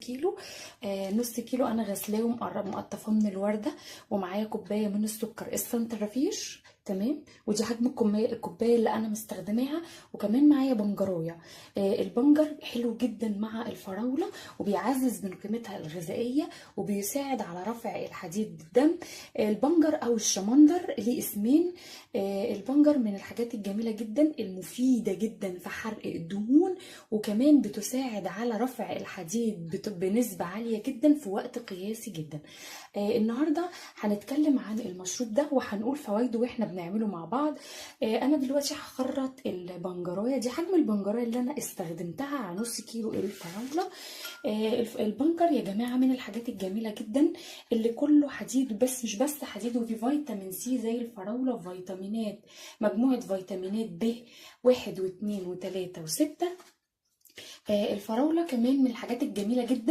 كيلو. نص كيلو انا غسلاه ومقطفاه من الورده، ومعايا كوبايه من السكر السنترفيش، تمام. ودي حجم الكوبايه اللي انا مستخدماها. وكمان معايا بنجرايه. البنجر حلو جدا مع الفراوله، وبيعزز من قيمتها الغذائيه، وبيساعد على رفع الحديد بالدم. البنجر او الشمندر ليه اسمين. البنجر من الحاجات الجميله جدا المفيده جدا في حرق الدهون، وكمان بتساعد على رفع الحديد بنسبة عالية جدا في وقت قياسي جدا. النهاردة هنتكلم عن المشروب ده وهنقول فوائده واحنا بنعمله مع بعض. انا دلوقتي هخرط البنجرايه دي. حجم البنجرايه اللي انا استخدمتها على نص كيلو الفراوله. البنجر يا جماعه من الحاجات الجميله جدا اللي كله حديد، بس مش بس حديد، وفي فيتامين سي زي الفراوله، وفيتامينات، مجموعه فيتامينات ب 1 و2 و3 و6. الفراوله كمان من الحاجات الجميله جدا